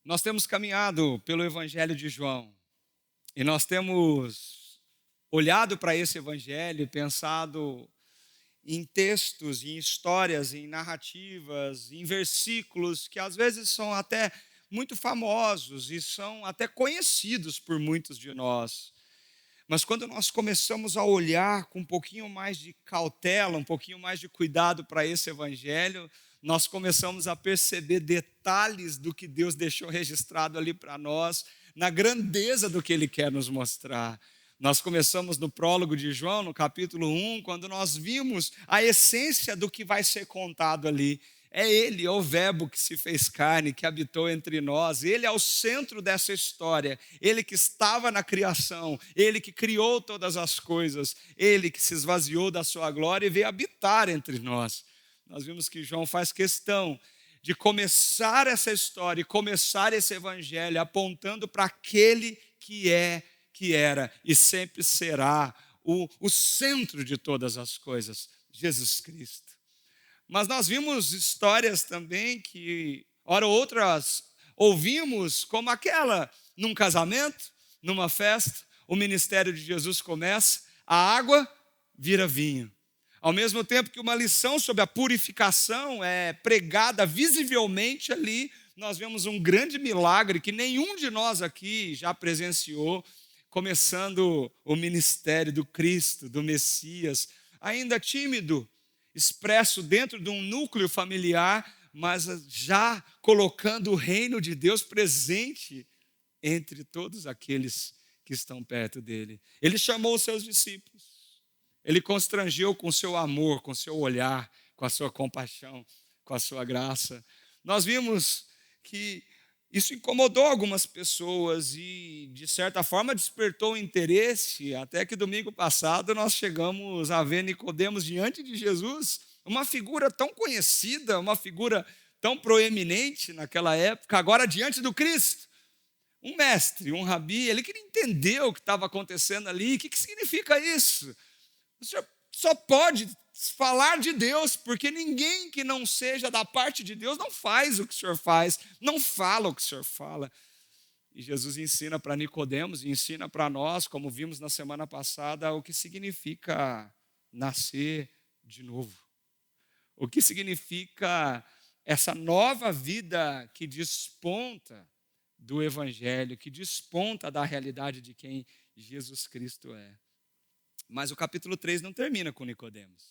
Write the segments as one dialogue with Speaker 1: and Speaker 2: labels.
Speaker 1: Nós temos caminhado pelo Evangelho de João e nós temos olhado para esse Evangelho e pensado em textos, em histórias, em narrativas, em versículos que às vezes são até muito famosos e são até conhecidos por muitos de nós. Mas quando nós começamos a olhar com um pouquinho mais de cautela, um pouquinho mais de cuidado para esse Evangelho, nós começamos a perceber detalhes do que Deus deixou registrado ali para nós, na grandeza do que Ele quer nos mostrar. Nós começamos no prólogo de João, no capítulo 1, quando nós vimos a essência do que vai ser contado ali. É Ele, é o Verbo que se fez carne, que habitou entre nós. Ele é o centro dessa história. Ele que estava na criação. Ele que criou todas as coisas. Ele que se esvaziou da sua glória e veio habitar entre nós. Nós vimos que João faz questão de começar essa história e começar esse evangelho apontando para aquele que é, que era e sempre será o centro de todas as coisas, Jesus Cristo. Mas nós vimos histórias também que, ora outras, ouvimos como aquela, num casamento, numa festa, o ministério de Jesus começa, a água vira vinho. Ao mesmo tempo que uma lição sobre a purificação é pregada visivelmente ali, nós vemos um grande milagre que nenhum de nós aqui já presenciou, começando o ministério do Cristo, do Messias, ainda tímido, expresso dentro de um núcleo familiar, mas já colocando o reino de Deus presente entre todos aqueles que estão perto dele. Ele chamou os seus discípulos, ele constrangeu com seu amor, com seu olhar, com a sua compaixão, com a sua graça. Nós vimos que isso incomodou algumas pessoas e, de certa forma, despertou o interesse, até que domingo passado nós chegamos a ver Nicodemos diante de Jesus, uma figura tão conhecida, uma figura tão proeminente naquela época, agora diante do Cristo. Um mestre, um rabi, ele queria entender o que estava acontecendo ali, o que significa isso? O senhor só pode falar de Deus, porque ninguém que não seja da parte de Deus não faz o que o senhor faz, não fala o que o senhor fala. E Jesus ensina para Nicodemos e ensina para nós, como vimos na semana passada, o que significa nascer de novo. O que significa essa nova vida que desponta do Evangelho, que desponta da realidade de quem Jesus Cristo é. Mas o capítulo 3 não termina com Nicodemos.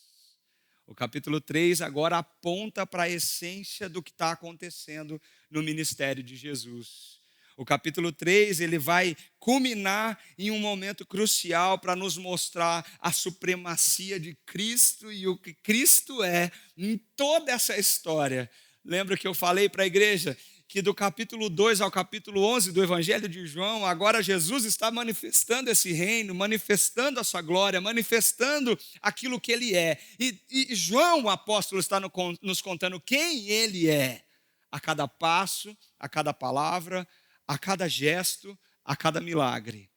Speaker 1: O capítulo 3 agora aponta para a essência do que está acontecendo no ministério de Jesus. O capítulo 3 ele vai culminar em um momento crucial para nos mostrar a supremacia de Cristo e o que Cristo é em toda essa história. Lembra que eu falei para a igreja que do capítulo 2 ao capítulo 11 do Evangelho de João, agora Jesus está manifestando esse reino, manifestando a sua glória, manifestando aquilo que ele é. E João, o apóstolo, está nos contando quem ele é, a cada passo, a cada palavra, a cada gesto, a cada milagre.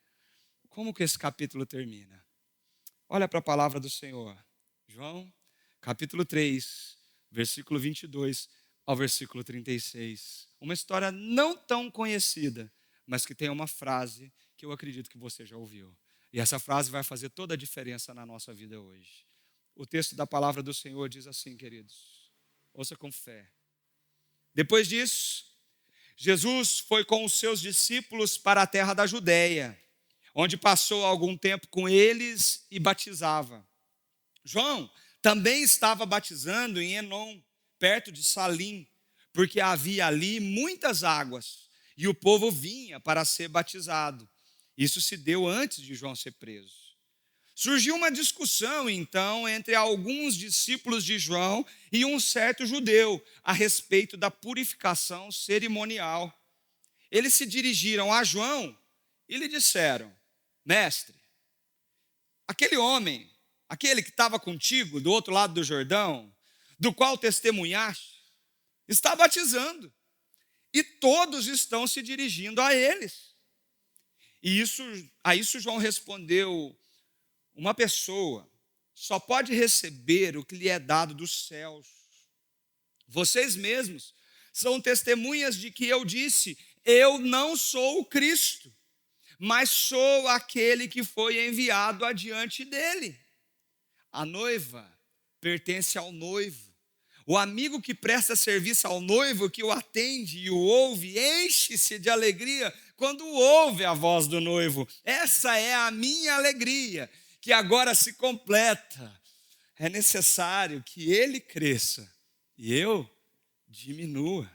Speaker 1: Como que esse capítulo termina? Olha para a palavra do Senhor. João, capítulo 3, versículo 22 ao versículo 36. Uma história não tão conhecida, mas que tem uma frase que eu acredito que você já ouviu. E essa frase vai fazer toda a diferença na nossa vida hoje. O texto da palavra do Senhor diz assim, queridos. Ouça com fé. Depois disso, Jesus foi com os seus discípulos para a terra da Judéia, onde passou algum tempo com eles e batizava. João também estava batizando em Enom, perto de Salim, porque havia ali muitas águas, e o povo vinha para ser batizado. Isso se deu antes de João ser preso. Surgiu uma discussão, então, entre alguns discípulos de João e um certo judeu, a respeito da purificação cerimonial. Eles se dirigiram a João e lhe disseram, mestre, aquele homem, aquele que estava contigo do outro lado do Jordão, do qual testemunhaste, está batizando, e todos estão se dirigindo a eles. E a isso João respondeu, uma pessoa só pode receber o que lhe é dado dos céus. Vocês mesmos são testemunhas de que eu disse, Eu não sou o Cristo, mas sou aquele que foi enviado adiante dele. A noiva pertence ao noivo. O amigo que presta serviço ao noivo, que o atende e o ouve, enche-se de alegria quando ouve a voz do noivo. Essa é a minha alegria, que agora se completa. É necessário que ele cresça e eu diminua.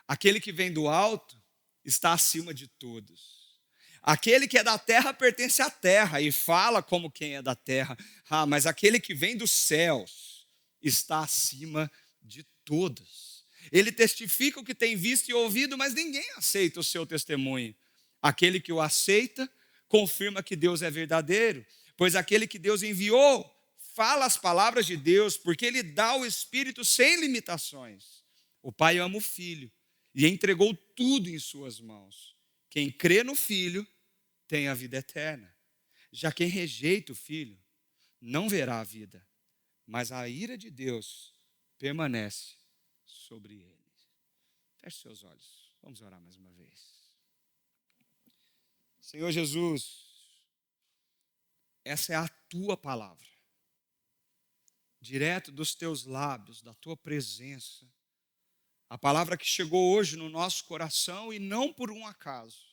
Speaker 1: Aquele que vem do alto está acima de todos. Aquele que é da terra pertence à terra e fala como quem é da terra. Mas aquele que vem dos céus está acima de todos. Ele testifica o que tem visto e ouvido, mas ninguém aceita o seu testemunho. Aquele que o aceita confirma que Deus é verdadeiro, pois aquele que Deus enviou fala as palavras de Deus, porque ele dá o Espírito sem limitações. O Pai ama o Filho e entregou tudo em suas mãos. Quem crê no Filho tem a vida eterna. Já quem rejeita o Filho não verá a vida, mas a ira de Deus permanece sobre ele. Feche seus olhos. Vamos orar mais uma vez. Senhor Jesus, essa é a tua palavra. Direto dos teus lábios, da tua presença. A palavra que chegou hoje no nosso coração e não por um acaso.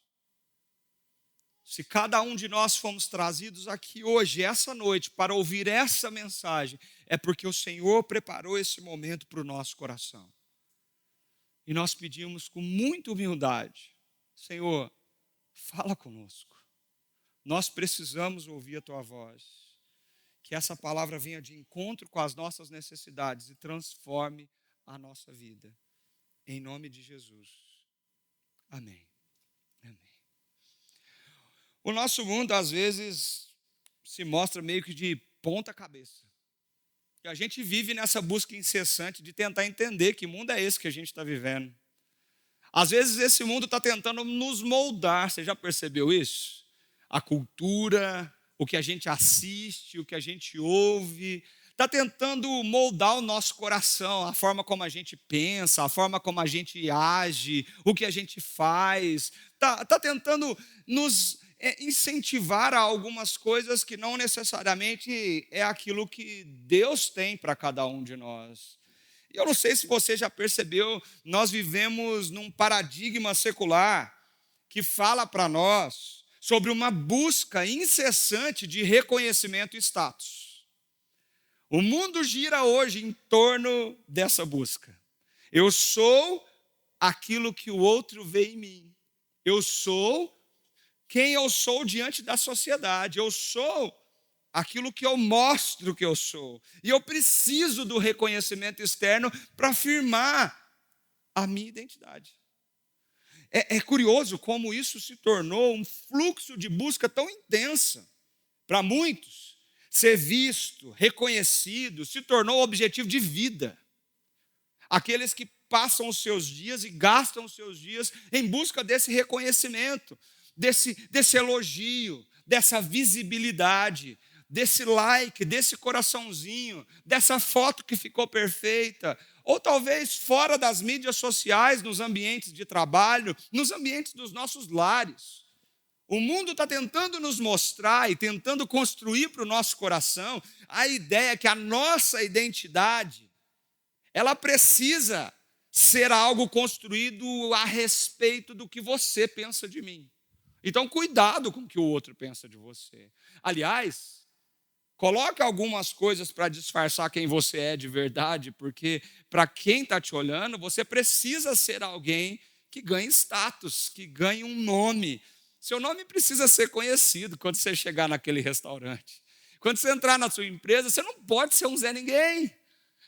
Speaker 1: Se cada um de nós fomos trazidos aqui hoje, essa noite, para ouvir essa mensagem, é porque o Senhor preparou esse momento para o nosso coração. E nós pedimos com muita humildade, Senhor, fala conosco. Nós precisamos ouvir a tua voz. Que essa palavra venha de encontro com as nossas necessidades e transforme a nossa vida. Em nome de Jesus. Amém. Amém. O nosso mundo, às vezes, se mostra meio que de ponta cabeça. E a gente vive nessa busca incessante de tentar entender que mundo é esse que a gente está vivendo. Às vezes, esse mundo está tentando nos moldar. Você já percebeu isso? A cultura, o que a gente assiste, o que a gente ouve, está tentando moldar o nosso coração, a forma como a gente pensa, a forma como a gente age, o que a gente faz. Está tentando nos incentivar a algumas coisas que não necessariamente é aquilo que Deus tem para cada um de nós. E eu não sei se você já percebeu, nós vivemos num paradigma secular que fala para nós sobre uma busca incessante de reconhecimento e status. O mundo gira hoje em torno dessa busca. Eu sou aquilo que o outro vê em mim. Eu sou quem eu sou diante da sociedade. Eu sou aquilo que eu mostro que eu sou. E eu preciso do reconhecimento externo para afirmar a minha identidade. É curioso como isso se tornou um fluxo de busca tão intensa. Para muitos, ser visto, reconhecido, se tornou objetivo de vida. Aqueles que passam os seus dias e gastam os seus dias em busca desse reconhecimento, desse elogio, dessa visibilidade, desse like, desse coraçãozinho, dessa foto que ficou perfeita, ou talvez fora das mídias sociais, nos ambientes de trabalho, nos ambientes dos nossos lares. O mundo está tentando nos mostrar e tentando construir para o nosso coração a ideia que a nossa identidade, ela precisa ser algo construído a respeito do que você pensa de mim. Então, cuidado com o que o outro pensa de você. Aliás, coloque algumas coisas para disfarçar quem você é de verdade, porque para quem está te olhando, você precisa ser alguém que ganhe status, que ganhe um nome. Seu nome precisa ser conhecido quando você chegar naquele restaurante. Quando você entrar na sua empresa, você não pode ser um Zé Ninguém.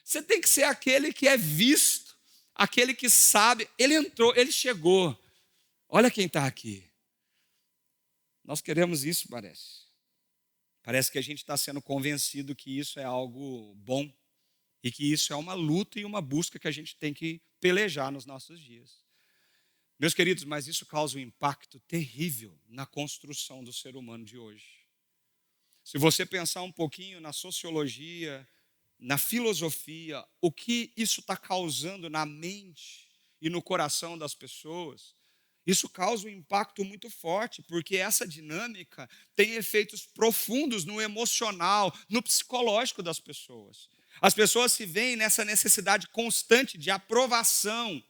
Speaker 1: Você tem que ser aquele que é visto, aquele que sabe. Ele entrou, ele chegou. Olha quem está aqui. Nós queremos isso, parece. Parece que a gente está sendo convencido que isso é algo bom e que isso é uma luta e uma busca que a gente tem que pelejar nos nossos dias. Meus queridos, mas isso causa um impacto terrível na construção do ser humano de hoje. Se você pensar um pouquinho na sociologia, na filosofia, o que isso está causando na mente e no coração das pessoas, Isso causa um impacto muito forte, porque essa dinâmica tem efeitos profundos no emocional, no psicológico das pessoas. As pessoas se veem nessa necessidade constante de aprovação,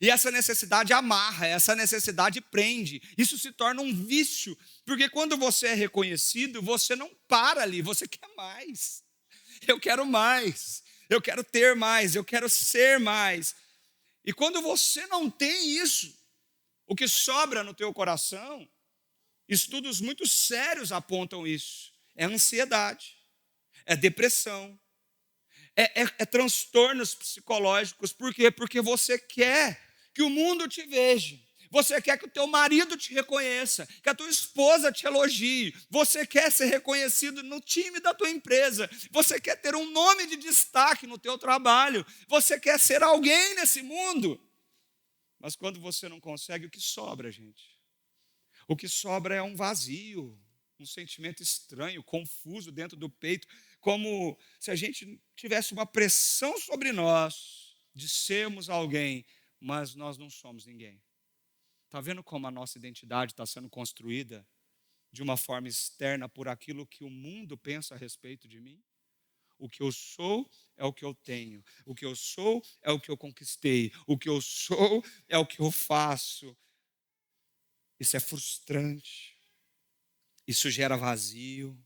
Speaker 1: e essa necessidade amarra, essa necessidade prende. Isso se torna um vício, porque quando você é reconhecido, você não para ali, você quer mais. Eu quero mais, eu quero ter mais, eu quero ser mais. E quando você não tem isso, o que sobra no teu coração, estudos muito sérios apontam isso, é ansiedade, é depressão, é transtornos psicológicos. Por quê? Porque você quer que o mundo te veja, você quer que o teu marido te reconheça, que a tua esposa te elogie, você quer ser reconhecido no time da tua empresa, você quer ter um nome de destaque no teu trabalho, você quer ser alguém nesse mundo. Mas quando você não consegue, o que sobra, gente? O que sobra é um vazio, um sentimento estranho, confuso dentro do peito, como se a gente tivesse uma pressão sobre nós de sermos alguém, mas nós não somos ninguém. Está vendo como a nossa identidade está sendo construída de uma forma externa por aquilo que o mundo pensa a respeito de mim? O que eu sou é o que eu tenho. O que eu sou é o que eu conquistei. O que eu sou é o que eu faço. Isso é frustrante. Isso gera vazio.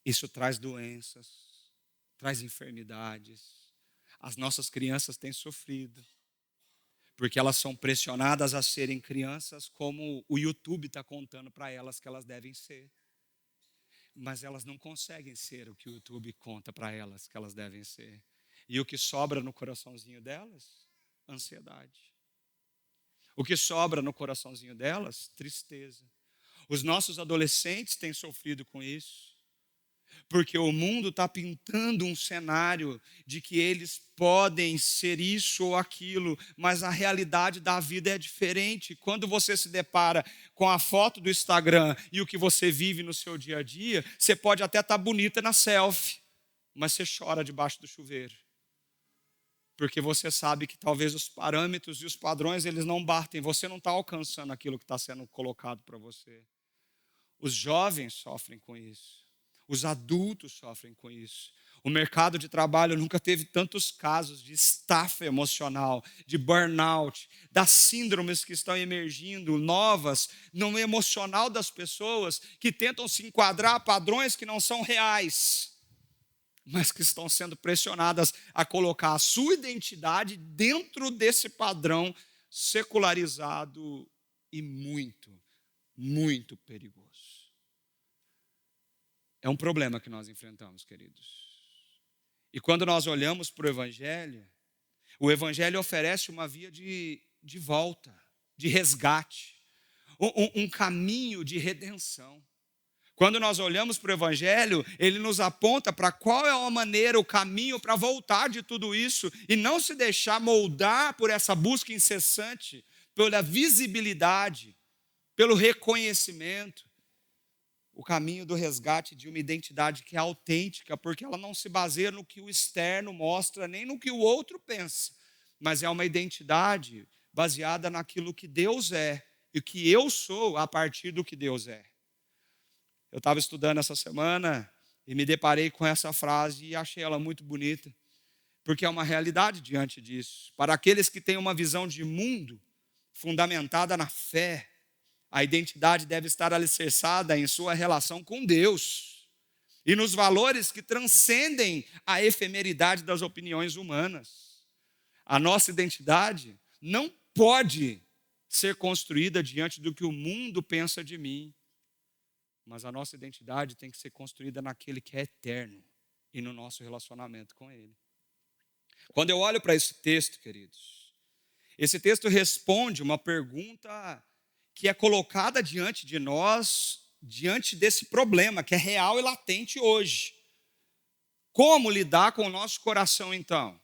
Speaker 1: Isso traz doenças, traz enfermidades. As nossas crianças têm sofrido, porque elas são pressionadas a serem crianças como o YouTube está contando para elas que elas devem ser. Mas elas não conseguem ser o que o YouTube conta para elas que elas devem ser. E o que sobra no coraçãozinho delas? Ansiedade. O que sobra no coraçãozinho delas? Tristeza. Os nossos adolescentes têm sofrido com isso, porque o mundo está pintando um cenário de que eles podem ser isso ou aquilo, mas a realidade da vida é diferente. Quando você se depara com a foto do Instagram e o que você vive no seu dia a dia, você pode até estar bonita na selfie, mas você chora debaixo do chuveiro, porque você sabe que talvez os parâmetros e os padrões eles não batem, você não está alcançando aquilo que está sendo colocado para você. Os jovens sofrem com isso. Os adultos sofrem com isso. O mercado de trabalho nunca teve tantos casos de estafa emocional, de burnout, das síndromes que estão emergindo, novas, no emocional das pessoas, que tentam se enquadrar a padrões que não são reais, mas que estão sendo pressionadas a colocar a sua identidade dentro desse padrão secularizado e muito, muito perigoso. É um problema que nós enfrentamos, queridos. E quando nós olhamos para o Evangelho oferece uma via de volta, de resgate, um caminho de redenção. Quando nós olhamos para o Evangelho, ele nos aponta para qual é a maneira, o caminho para voltar de tudo isso e não se deixar moldar por essa busca incessante, pela visibilidade, pelo reconhecimento. O caminho do resgate de uma identidade que é autêntica, porque ela não se baseia no que o externo mostra, nem no que o outro pensa, mas é uma identidade baseada naquilo que Deus é e que eu sou a partir do que Deus é. Eu estava estudando essa semana e me deparei com essa frase e achei ela muito bonita, porque é uma realidade diante disso. Para aqueles que têm uma visão de mundo fundamentada na fé, a identidade deve estar alicerçada em sua relação com Deus e nos valores que transcendem a efemeridade das opiniões humanas. A nossa identidade não pode ser construída diante do que o mundo pensa de mim, mas a nossa identidade tem que ser construída naquele que é eterno e no nosso relacionamento com Ele. Quando eu olho para esse texto, queridos, esse texto responde uma pergunta que é colocada diante de nós, diante desse problema que é real e latente hoje. Como lidar com o nosso coração, então?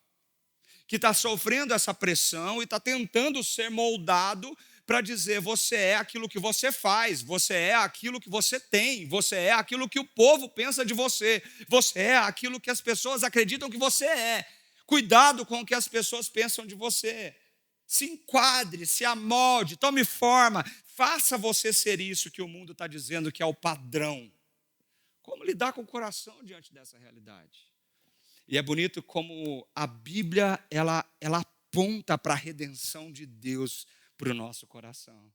Speaker 1: Que está sofrendo essa pressão e está tentando ser moldado para dizer: você é aquilo que você faz, você é aquilo que você tem, você é aquilo que o povo pensa de você, você é aquilo que as pessoas acreditam que você é. Cuidado com o que as pessoas pensam de você. Se enquadre, se amolde, tome forma, faça você ser isso que o mundo está dizendo que é o padrão. Como lidar com o coração diante dessa realidade? E é bonito como a Bíblia, ela aponta para a redenção de Deus para o nosso coração.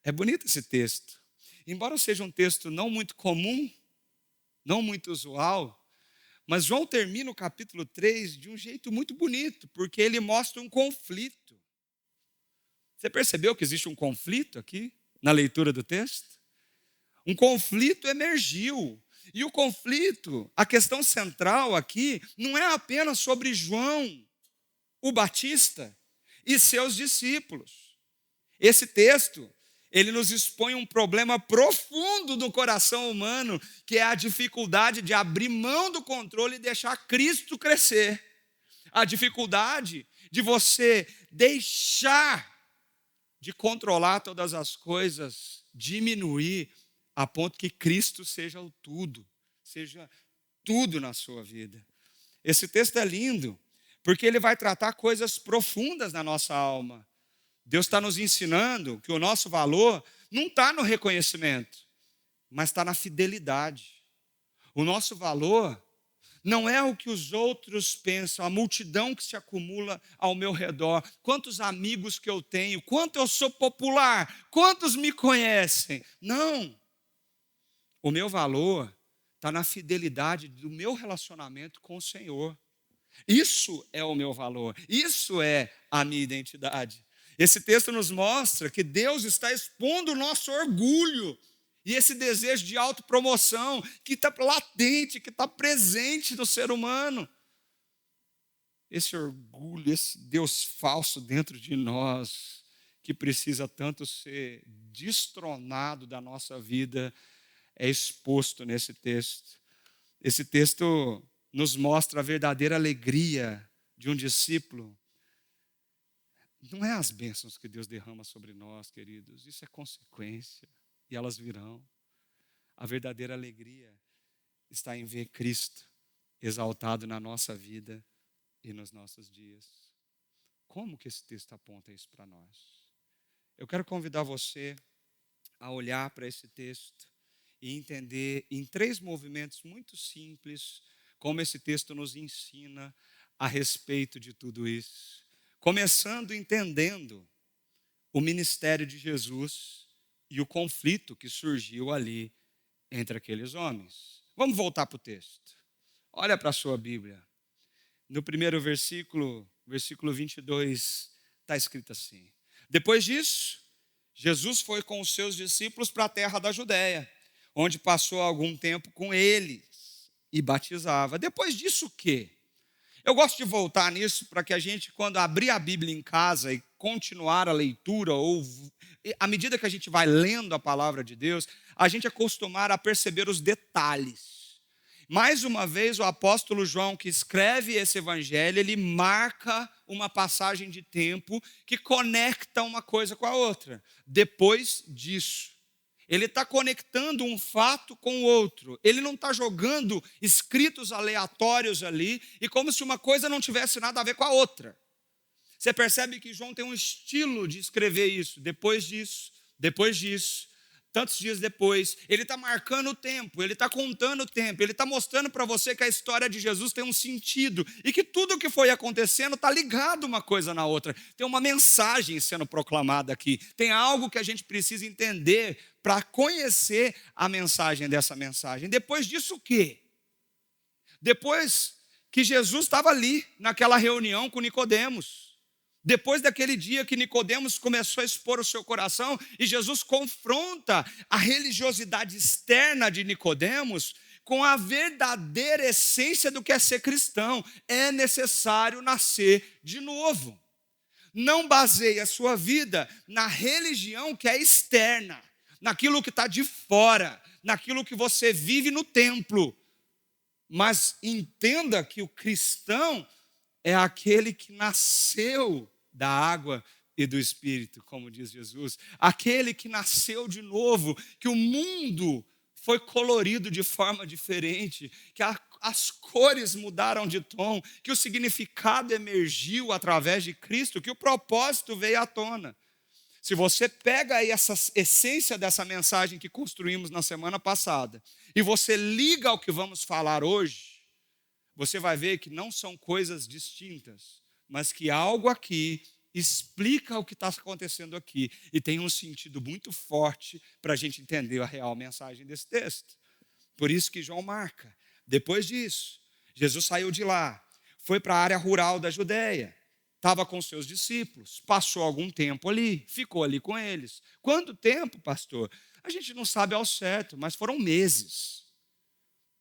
Speaker 1: É bonito esse texto. Embora seja um texto não muito comum, não muito usual, mas João termina o capítulo 3 de um jeito muito bonito, porque ele mostra um conflito. Você percebeu que existe um conflito aqui na leitura do texto? Um conflito emergiu. E o conflito, a questão central aqui, não é apenas sobre João, o Batista, e seus discípulos. Esse texto, ele nos expõe um problema profundo do coração humano, que é a dificuldade de abrir mão do controle e deixar Cristo crescer. A dificuldade de você deixar de controlar todas as coisas, diminuir a ponto que Cristo seja tudo na sua vida. Esse texto é lindo, porque ele vai tratar coisas profundas na nossa alma. Deus está nos ensinando que o nosso valor não está no reconhecimento, mas está na fidelidade. O nosso valor não é o que os outros pensam, a multidão que se acumula ao meu redor, quantos amigos que eu tenho, quanto eu sou popular, quantos me conhecem. Não. O meu valor está na fidelidade do meu relacionamento com o Senhor. Isso é o meu valor, isso é a minha identidade. Esse texto nos mostra que Deus está expondo o nosso orgulho e esse desejo de autopromoção que está latente, que está presente no ser humano. Esse orgulho, esse Deus falso dentro de nós, que precisa tanto ser destronado da nossa vida, é exposto nesse texto. Esse texto nos mostra a verdadeira alegria de um discípulo. Não é as bênçãos que Deus derrama sobre nós, queridos, isso é consequência, e elas virão. A verdadeira alegria está em ver Cristo exaltado na nossa vida e nos nossos dias. Como que esse texto aponta isso para nós? Eu quero convidar você a olhar para esse texto e entender em 3 movimentos muito simples como esse texto nos ensina a respeito de tudo isso. Começando entendendo o ministério de Jesus e o conflito que surgiu ali entre aqueles homens. Vamos voltar para o texto. Olha para a sua Bíblia. No primeiro versículo 22, está escrito assim: Depois disso, Jesus foi com os seus discípulos para a terra da Judéia, onde passou algum tempo com eles e batizava. Depois disso o quê? Eu gosto de voltar nisso para que a gente, quando abrir a Bíblia em casa e continuar a leitura, ou à medida que a gente vai lendo a palavra de Deus, a gente acostumar a perceber os detalhes. Mais uma vez, o apóstolo João, que escreve esse evangelho, ele marca uma passagem de tempo que conecta uma coisa com a outra. Depois disso. Ele está conectando um fato com o outro. Ele não está jogando escritos aleatórios ali e como se uma coisa não tivesse nada a ver com a outra. Você percebe que João tem um estilo de escrever isso. Depois disso, tantos dias depois. Ele está marcando o tempo, ele está contando o tempo, ele está mostrando para você que a história de Jesus tem um sentido e que tudo o que foi acontecendo está ligado uma coisa na outra. Tem uma mensagem sendo proclamada aqui. Tem algo que a gente precisa entender para conhecer a mensagem dessa mensagem. Depois disso o quê? Depois que Jesus estava ali, naquela reunião com Nicodemos. Depois daquele dia que Nicodemos começou a expor o seu coração e Jesus confronta a religiosidade externa de Nicodemos com a verdadeira essência do que é ser cristão. É necessário nascer de novo. Não baseie a sua vida na religião que é externa, naquilo que está de fora, naquilo que você vive no templo. Mas entenda que o cristão é aquele que nasceu da água e do Espírito, como diz Jesus. Aquele que nasceu de novo, que o mundo foi colorido de forma diferente, que as cores mudaram de tom, que o significado emergiu através de Cristo, que o propósito veio à tona. Se você pega aí essa essência dessa mensagem que construímos na semana passada e você liga ao que vamos falar hoje, você vai ver que não são coisas distintas, mas que algo aqui explica o que está acontecendo aqui e tem um sentido muito forte para a gente entender a real mensagem desse texto. Por isso que João marca. Depois disso, Jesus saiu de lá, foi para a área rural da Judéia, estava com seus discípulos, passou algum tempo ali, ficou ali com eles. Quanto tempo, pastor? A gente não sabe ao certo, mas foram meses.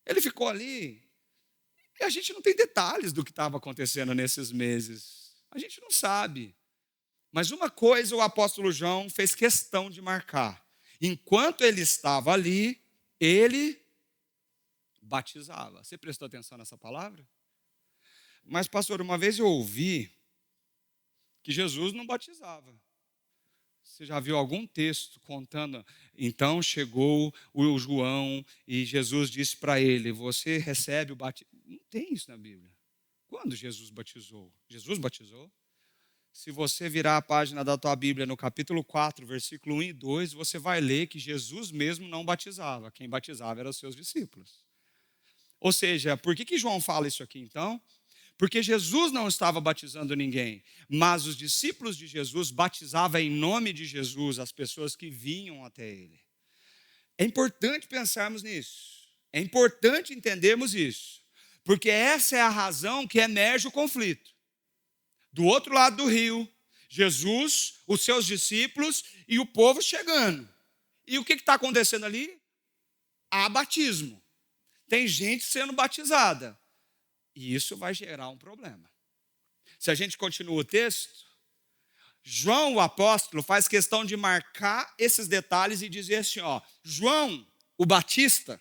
Speaker 1: Ele ficou ali e a gente não tem detalhes do que estava acontecendo nesses meses. A gente não sabe. Mas uma coisa o apóstolo João fez questão de marcar. Enquanto ele estava ali, ele batizava. Você prestou atenção nessa palavra? Mas, pastor, uma vez eu ouvi que Jesus não batizava. Você já viu algum texto contando? Então chegou o João e Jesus disse para ele, você recebe o batismo. Não tem isso na Bíblia. Quando Jesus batizou? Jesus batizou? Se você virar a página da tua Bíblia no capítulo 4, versículo 1 e 2, você vai ler que Jesus mesmo não batizava. Quem batizava eram os seus discípulos. Ou seja, por que João fala isso aqui então? Porque Jesus não estava batizando ninguém, mas os discípulos de Jesus batizavam em nome de Jesus as pessoas que vinham até ele. É importante pensarmos nisso. É importante entendermos isso. Porque essa é a razão que emerge o conflito. Do outro lado do rio, Jesus, os seus discípulos e o povo chegando. E o que está acontecendo ali? Há batismo. Tem gente sendo batizada. E isso vai gerar um problema. Se a gente continua o texto, João, o apóstolo, faz questão de marcar esses detalhes e dizer assim, João, o Batista,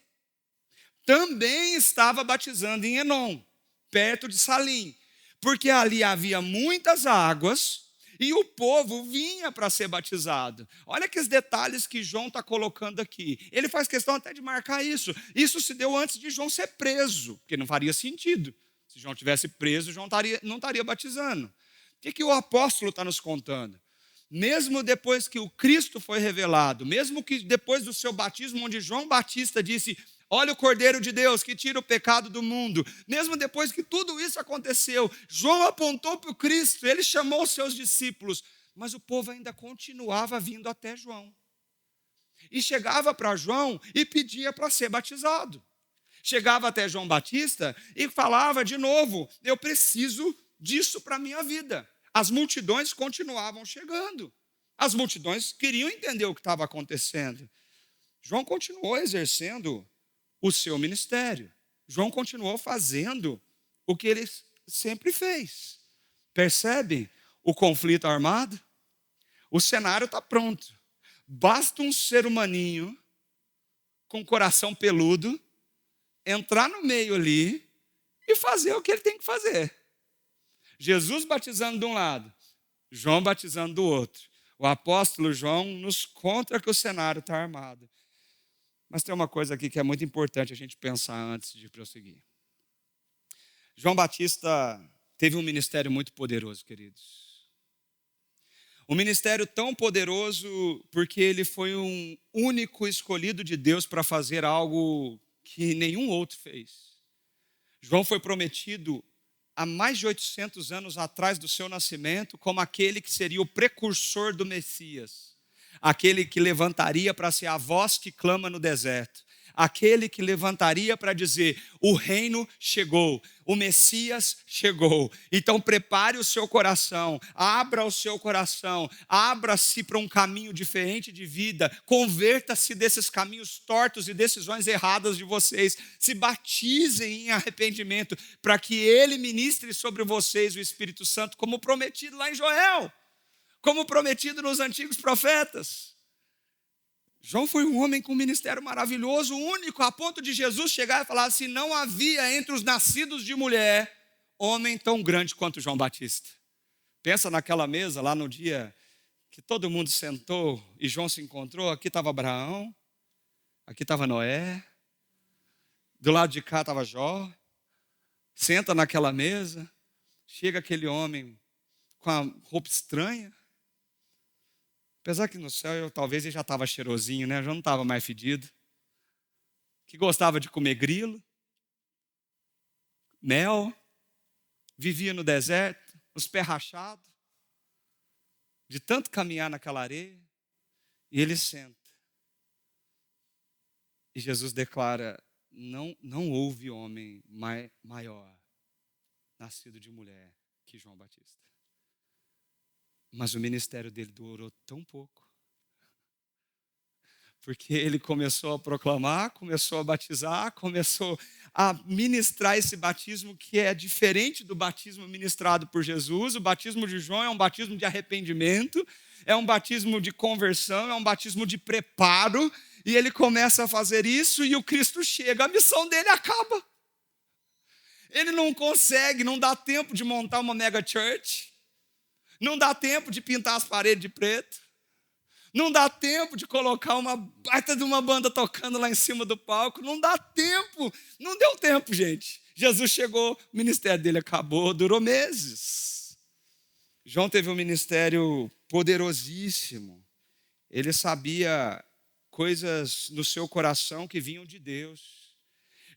Speaker 1: também estava batizando em Enom, perto de Salim, porque ali havia muitas águas e o povo vinha para ser batizado. Olha que os detalhes que João está colocando aqui. Ele faz questão até de marcar isso. Isso se deu antes de João ser preso, porque não faria sentido. Se João tivesse preso, João não estaria batizando. O que o apóstolo está nos contando? Mesmo depois que o Cristo foi revelado, mesmo que depois do seu batismo, onde João Batista disse, olha o Cordeiro de Deus que tira o pecado do mundo. Mesmo depois que tudo isso aconteceu, João apontou para o Cristo, ele chamou os seus discípulos, mas o povo ainda continuava vindo até João. E chegava para João e pedia para ser batizado. Chegava até João Batista e falava de novo, eu preciso disso para a minha vida. As multidões continuavam chegando. As multidões queriam entender o que estava acontecendo. João continuou exercendo o seu ministério. João continuou fazendo o que ele sempre fez. Percebe o conflito armado? O cenário está pronto. Basta um ser humaninho com coração peludo entrar no meio ali e fazer o que ele tem que fazer. Jesus batizando de um lado, João batizando do outro. O apóstolo João nos conta que o cenário está armado. Mas tem uma coisa aqui que é muito importante a gente pensar antes de prosseguir. João Batista teve um ministério muito poderoso, queridos. Um ministério tão poderoso porque ele foi um único escolhido de Deus para fazer algo que nenhum outro fez. João foi prometido há mais de 800 anos atrás do seu nascimento como aquele que seria o precursor do Messias. Aquele que levantaria para ser a voz que clama no deserto. Aquele que levantaria para dizer, o reino chegou, o Messias chegou. Então prepare o seu coração, abra o seu coração, abra-se para um caminho diferente de vida, converta-se desses caminhos tortos e decisões erradas de vocês, se batizem em arrependimento, para que Ele ministre sobre vocês o Espírito Santo, como prometido lá em Joel, como prometido nos antigos profetas. João foi um homem com um ministério maravilhoso, único, a ponto de Jesus chegar e falar assim, não havia entre os nascidos de mulher homem tão grande quanto João Batista. Pensa naquela mesa lá no dia que todo mundo sentou e João se encontrou, aqui estava Abraão, aqui estava Noé, do lado de cá estava Jó, Senta naquela mesa, chega aquele homem com a roupa estranha. Apesar que no céu talvez ele já estava cheirosinho, né? Já não estava mais fedido. Que gostava de comer grilo, mel, vivia no deserto, os pés rachados, de tanto caminhar naquela areia. E ele senta. E Jesus declara: não houve homem maior nascido de mulher que João Batista. Mas o ministério dele durou tão pouco. Porque ele começou a proclamar, começou a batizar, começou a ministrar esse batismo que é diferente do batismo ministrado por Jesus. O batismo de João é um batismo de arrependimento, é um batismo de conversão, é um batismo de preparo. E ele começa a fazer isso e o Cristo chega, a missão dele acaba. Ele não consegue, não dá tempo de montar uma mega church, não dá tempo de pintar as paredes de preto, não dá tempo de colocar uma baita de uma banda tocando lá em cima do palco. Não dá tempo. Não deu tempo, gente. Jesus chegou, o ministério dele acabou, durou meses. João teve um ministério poderosíssimo. Ele sabia coisas no seu coração que vinham de Deus.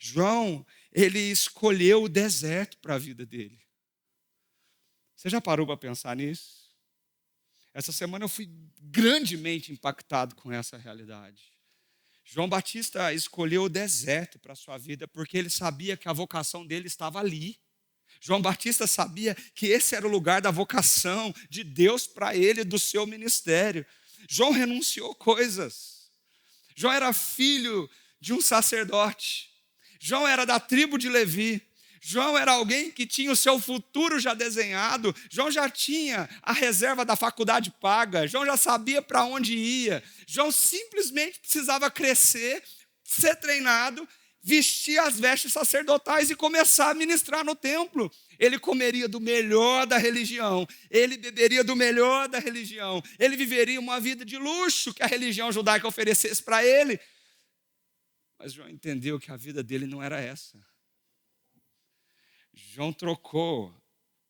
Speaker 1: João, ele escolheu o deserto para a vida dele. Você já parou para pensar nisso? Essa semana eu fui grandemente impactado com essa realidade. João Batista escolheu o deserto para a sua vida porque ele sabia que a vocação dele estava ali. João Batista sabia que esse era o lugar da vocação de Deus para ele, do seu ministério. João renunciou coisas. João era filho de um sacerdote. João era da tribo de Levi. João era alguém que tinha o seu futuro já desenhado. João já tinha a reserva da faculdade paga. João já sabia para onde ia. João simplesmente precisava crescer, ser treinado, vestir as vestes sacerdotais e começar a ministrar no templo. Ele comeria do melhor da religião. Ele beberia do melhor da religião. Ele viveria uma vida de luxo que a religião judaica oferecesse para ele. Mas João entendeu que a vida dele não era essa. João trocou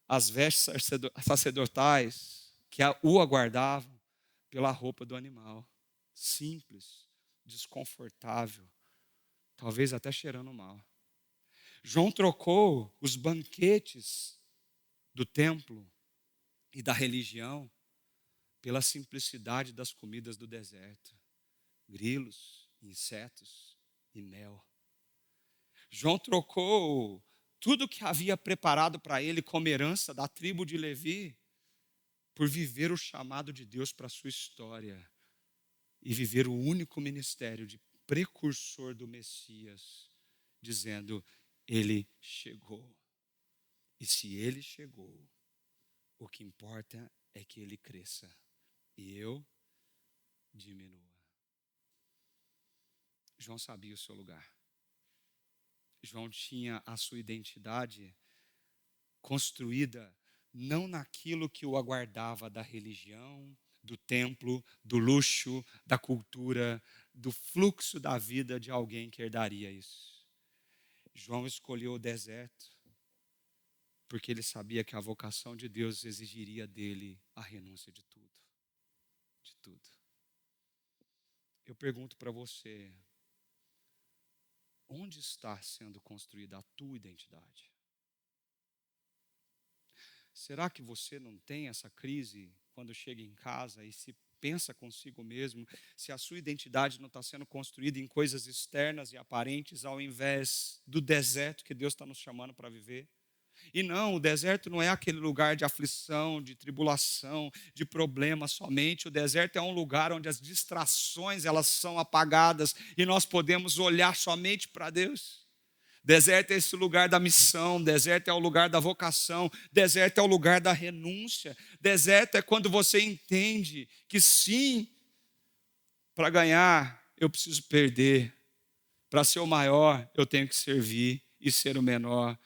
Speaker 1: as vestes sacerdotais que o aguardavam pela roupa do animal. Simples, desconfortável, talvez até cheirando mal. João trocou os banquetes do templo e da religião pela simplicidade das comidas do deserto. Grilos, insetos e mel. João trocou tudo que havia preparado para ele como herança da tribo de Levi, por viver o chamado de Deus para a sua história e viver o único ministério de precursor do Messias, dizendo: ele chegou. E se ele chegou, o que importa é que ele cresça e eu diminua. João sabia o seu lugar. João tinha a sua identidade construída não naquilo que o aguardava da religião, do templo, do luxo, da cultura, do fluxo da vida de alguém que herdaria isso. João escolheu o deserto porque ele sabia que a vocação de Deus exigiria dele a renúncia de tudo. De tudo. Eu pergunto para você: onde está sendo construída a tua identidade? Será que você não tem essa crise quando chega em casa e se pensa consigo mesmo, se a sua identidade não está sendo construída em coisas externas e aparentes, ao invés do deserto que Deus está nos chamando para viver? E não, o deserto não é aquele lugar de aflição, de tribulação, de problema somente. O deserto é um lugar onde as distrações elas são apagadas e nós podemos olhar somente para Deus. Deserto é esse lugar da missão, deserto é o lugar da vocação, deserto é o lugar da renúncia. Deserto é quando você entende que sim, para ganhar eu preciso perder. Para ser o maior eu tenho que servir e ser o menor.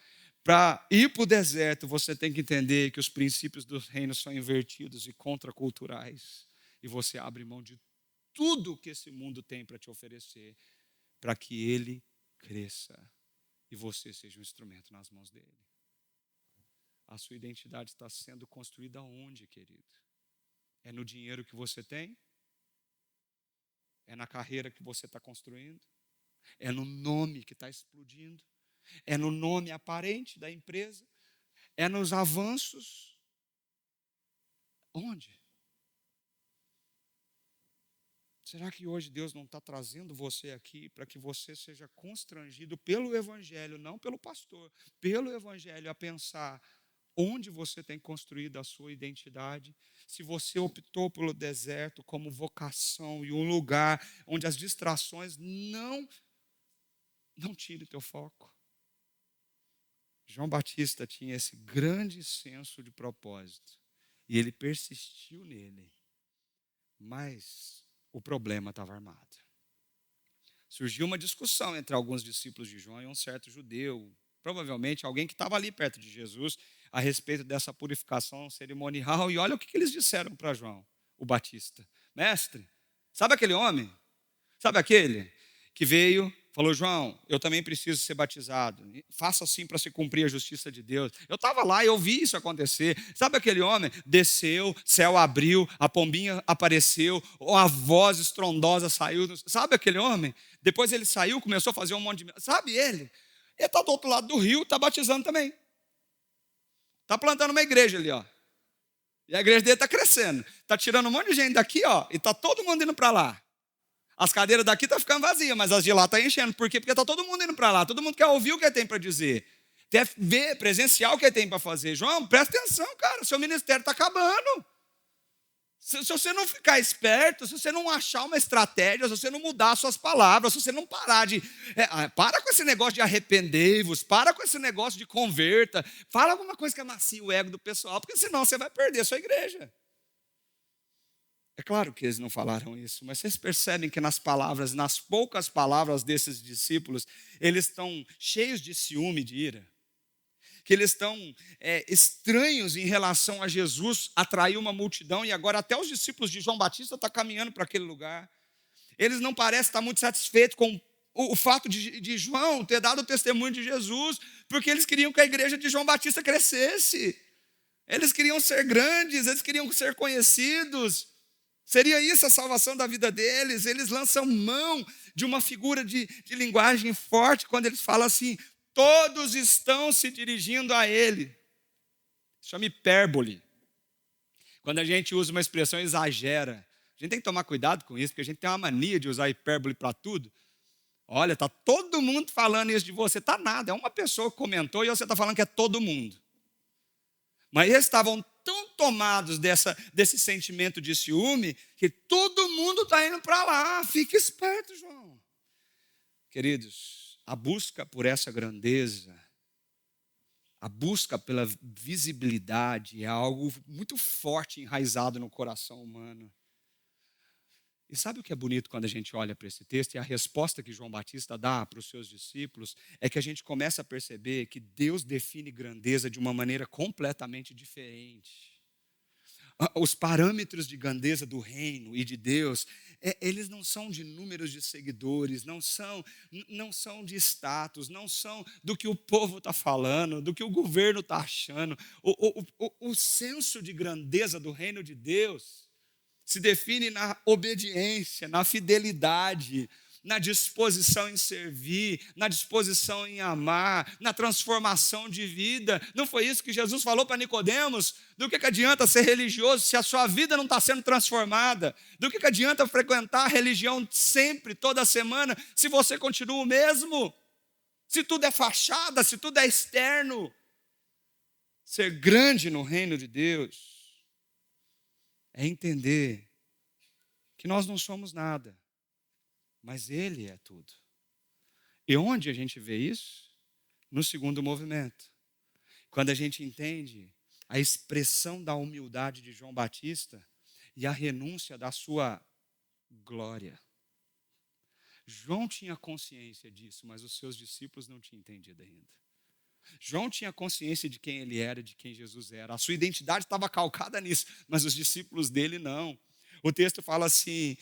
Speaker 1: Para ir para o deserto, você tem que entender que os princípios do reino são invertidos e contraculturais. E você abre mão de tudo que esse mundo tem para te oferecer, para que ele cresça e e você seja um instrumento nas mãos dele. A sua identidade está sendo construída onde, querido? É no dinheiro que você tem? É na carreira que você está construindo? É no nome que está explodindo? É no nome aparente da empresa? É nos avanços? Onde? Será que hoje Deus não está trazendo você aqui para que você seja constrangido pelo Evangelho, não pelo pastor, pelo Evangelho, a pensar onde você tem construído a sua identidade? Se você optou pelo deserto como vocação e um lugar onde as distrações não tirem teu foco. João Batista tinha esse grande senso de propósito e ele persistiu nele, mas o problema estava armado. Surgiu uma discussão entre alguns discípulos de João e um certo judeu, provavelmente alguém que estava ali perto de Jesus, a respeito dessa purificação cerimonial. E olha o que eles disseram para João, o Batista. Mestre, sabe aquele homem? Sabe aquele que veio, falou: João, eu também preciso ser batizado. Faça assim para se cumprir a justiça de Deus. Eu estava lá e eu vi isso acontecer. Sabe aquele homem? Desceu, céu abriu, a pombinha apareceu, a voz estrondosa saiu. Sabe aquele homem? Depois ele saiu, começou a fazer um monte de... Sabe ele? Ele está do outro lado do rio, está batizando também. Está plantando uma igreja ali, ó. E a igreja dele está crescendo. Está tirando um monte de gente daqui, ó, e está todo mundo indo para lá. As cadeiras daqui estão ficando vazias, mas as de lá estão enchendo. Por quê? Porque está todo mundo indo para lá. Todo mundo quer ouvir o que ele tem para dizer. Quer ver, presenciar o que ele tem para fazer. João, presta atenção, cara. O seu ministério está acabando. Se você não ficar esperto, se você não achar uma estratégia, se você não mudar as suas palavras, se você não parar de... para com esse negócio de arrependei-vos, para com esse negócio de converta, fala alguma coisa que amacia o ego do pessoal, porque senão você vai perder a sua igreja. É claro que eles não falaram isso, mas vocês percebem que nas palavras, nas poucas palavras desses discípulos, eles estão cheios de ciúme, de ira. Que eles estão estranhos em relação a Jesus atrair uma multidão, e agora até os discípulos de João Batista estão caminhando para aquele lugar. Eles não parecem estar muito satisfeitos com o fato de João ter dado o testemunho de Jesus, porque eles queriam que a igreja de João Batista crescesse. Eles queriam ser grandes, eles queriam ser conhecidos. Seria isso a salvação da vida deles. Eles lançam mão de uma figura de linguagem forte quando eles falam assim: todos estão se dirigindo a ele. Chama hipérbole. Quando a gente usa uma expressão exagera, a gente tem que tomar cuidado com isso, porque a gente tem uma mania de usar hipérbole para tudo. Olha, está todo mundo falando isso de você. Está nada, é uma pessoa que comentou e você está falando que é todo mundo. Mas eles estavam tão tomados desse sentimento de ciúme que todo mundo está indo para lá. Fique esperto, João. Queridos, a busca por essa grandeza, a busca pela visibilidade é algo muito forte, enraizado no coração humano. E sabe o que é bonito quando a gente olha para esse texto? E a resposta que João Batista dá para os seus discípulos é que a gente começa a perceber que Deus define grandeza de uma maneira completamente diferente. Os parâmetros de grandeza do reino e de Deus, eles não são de números de seguidores, não são de status, não são do que o povo está falando, do que o governo está achando. O senso de grandeza do reino de Deus se define na obediência, na fidelidade, na disposição em servir, na disposição em amar, na transformação de vida. Não foi isso que Jesus falou para Nicodemos? Do que adianta ser religioso se a sua vida não está sendo transformada? Do que adianta frequentar a religião sempre, toda semana, se você continua o mesmo? Se tudo é fachada, se tudo é externo? Ser grande no reino de Deus é entender que nós não somos nada, mas Ele é tudo. E onde a gente vê isso? No segundo movimento. Quando a gente entende a expressão da humildade de João Batista e a renúncia da sua glória. João tinha consciência disso, mas os seus discípulos não tinham entendido ainda. João tinha consciência de quem ele era, de quem Jesus era. A sua identidade estava calcada nisso, mas os discípulos dele não. O texto fala assim,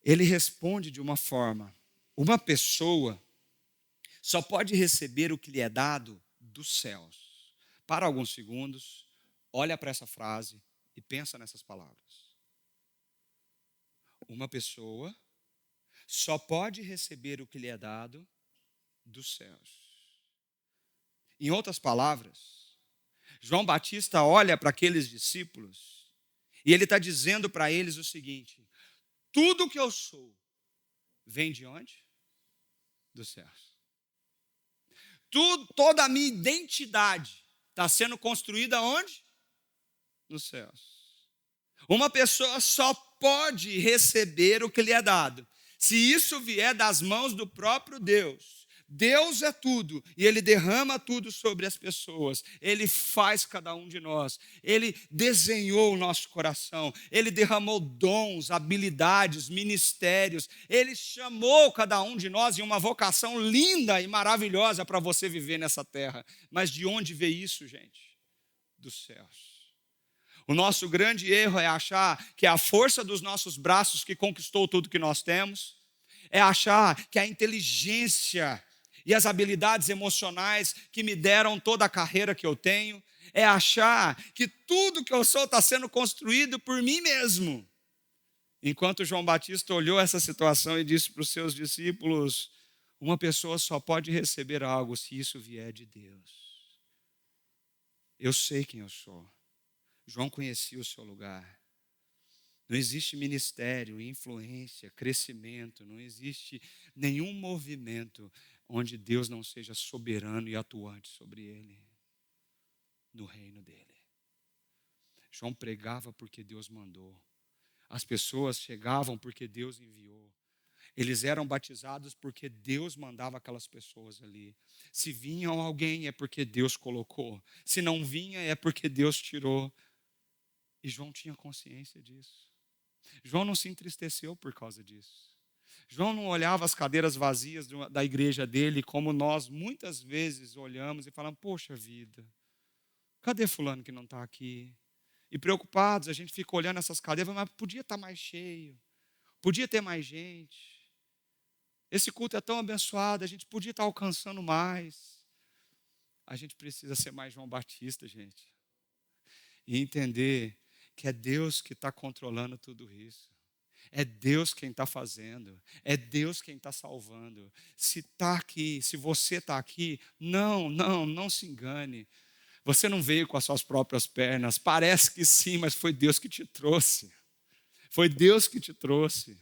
Speaker 1: ele responde de uma forma: uma pessoa só pode receber o que lhe é dado dos céus. Para alguns segundos, olha para essa frase e pensa nessas palavras. Uma pessoa só pode receber o que lhe é dado dos céus. Em outras palavras, João Batista olha para aqueles discípulos e ele está dizendo para eles o seguinte: tudo que eu sou vem de onde? Dos céus. Toda a minha identidade está sendo construída onde? Nos céus. Uma pessoa só pode receber o que lhe é dado se isso vier das mãos do próprio Deus. Deus é tudo e Ele derrama tudo sobre as pessoas. Ele faz cada um de nós. Ele desenhou o nosso coração. Ele derramou dons, habilidades, ministérios. Ele chamou cada um de nós em uma vocação linda e maravilhosa para você viver nessa terra. Mas de onde veio isso, gente? Dos céus. O nosso grande erro é achar que é a força dos nossos braços que conquistou tudo que nós temos. É achar que a inteligência e as habilidades emocionais que me deram toda a carreira que eu tenho. É achar que tudo que eu sou está sendo construído por mim mesmo. Enquanto João Batista olhou essa situação e disse para os seus discípulos: uma pessoa só pode receber algo se isso vier de Deus. Eu sei quem eu sou. João conhecia o seu lugar. Não existe ministério, influência, crescimento, não existe nenhum movimento onde Deus não seja soberano e atuante sobre ele, no reino dele. João pregava porque Deus mandou. As pessoas chegavam porque Deus enviou. Eles eram batizados porque Deus mandava aquelas pessoas ali. Se vinham alguém é porque Deus colocou. Se não vinha é porque Deus tirou. E João tinha consciência disso. João não se entristeceu por causa disso. João não olhava as cadeiras vazias da igreja dele como nós muitas vezes olhamos e falamos: poxa vida, cadê fulano que não está aqui? E preocupados, a gente fica olhando essas cadeiras, mas podia estar mais cheio, podia ter mais gente. Esse culto é tão abençoado, a gente podia estar alcançando mais. A gente precisa ser mais João Batista, gente. E entender que é Deus que está controlando tudo isso. É Deus quem está fazendo. É Deus quem está salvando. Se está aqui, se você está aqui, não se engane. Você não veio com as suas próprias pernas. Parece que sim, mas foi Deus que te trouxe. Foi Deus que te trouxe.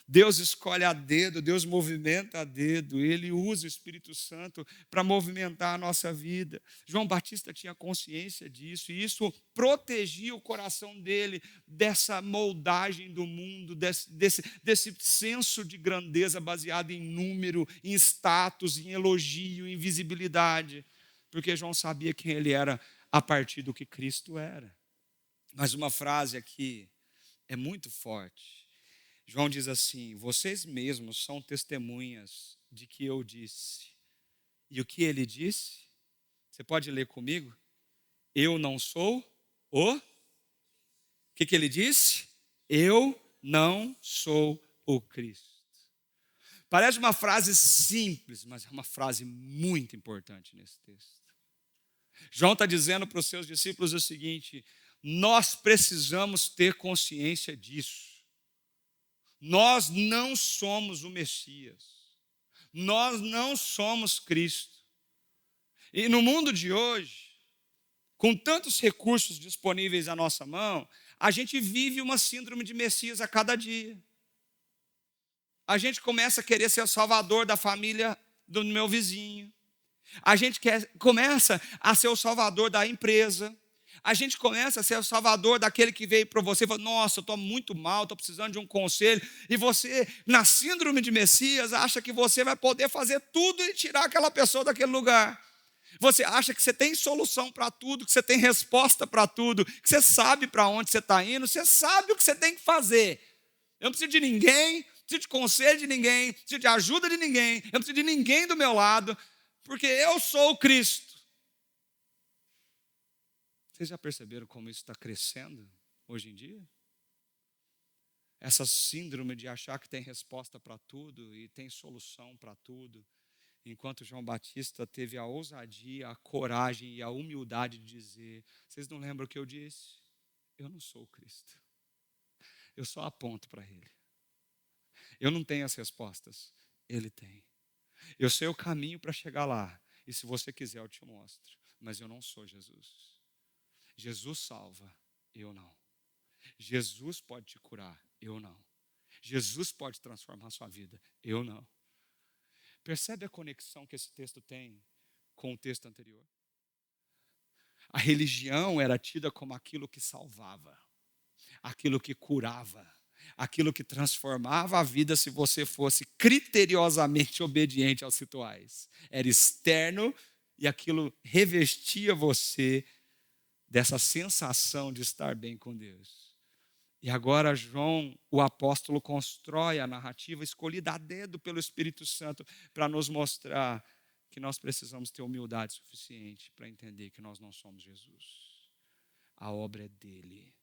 Speaker 1: Deus escolhe a dedo, Deus movimenta a dedo, Ele usa o Espírito Santo para movimentar a nossa vida. João Batista tinha consciência disso, e isso protegia o coração dele dessa moldagem do mundo, desse senso de grandeza baseado em número, em status, em elogio, em visibilidade, porque João sabia quem ele era a partir do que Cristo era. Mas uma frase aqui é muito forte. João diz assim: vocês mesmos são testemunhas de que eu disse. E o que ele disse? Você pode ler comigo? Eu não sou o... O que ele disse? Eu não sou o Cristo. Parece uma frase simples, mas é uma frase muito importante nesse texto. João está dizendo para os seus discípulos o seguinte: nós precisamos ter consciência disso. Nós não somos o Messias. Nós não somos Cristo. E no mundo de hoje, com tantos recursos disponíveis à nossa mão, a gente vive uma síndrome de Messias a cada dia. A gente começa a querer ser o salvador da família do meu vizinho. A gente começa a ser o salvador da empresa. A gente começa a ser o salvador daquele que veio para você e fala: nossa, eu estou muito mal, estou precisando de um conselho. E você, na síndrome de Messias, acha que você vai poder fazer tudo e tirar aquela pessoa daquele lugar. Você acha que você tem solução para tudo, que você tem resposta para tudo, que você sabe para onde você está indo, você sabe o que você tem que fazer. Eu não preciso de ninguém, não preciso de conselho de ninguém, não preciso de ajuda de ninguém, eu não preciso de ninguém do meu lado, porque eu sou o Cristo. Vocês já perceberam como isso está crescendo hoje em dia? Essa síndrome de achar que tem resposta para tudo e tem solução para tudo. enquanto João Batista teve a ousadia, a coragem e a humildade de dizer: vocês não lembram o que eu disse? Eu não sou o Cristo. Eu só aponto para Ele. Eu não tenho as respostas. Ele tem. Eu sei o caminho para chegar lá. E se você quiser, eu te mostro. Mas eu não sou Jesus. Jesus salva, eu não. Jesus pode te curar, eu não. Jesus pode transformar a sua vida, eu não. Percebe a conexão que esse texto tem com o texto anterior? A religião era tida como aquilo que salvava, aquilo que curava, aquilo que transformava a vida se você fosse criteriosamente obediente aos rituais. Era externo e aquilo revestia você dessa sensação de estar bem com Deus. E agora João, o apóstolo, constrói a narrativa escolhida a dedo pelo Espírito Santo para nos mostrar que nós precisamos ter humildade suficiente para entender que nós não somos Jesus. A obra é dele.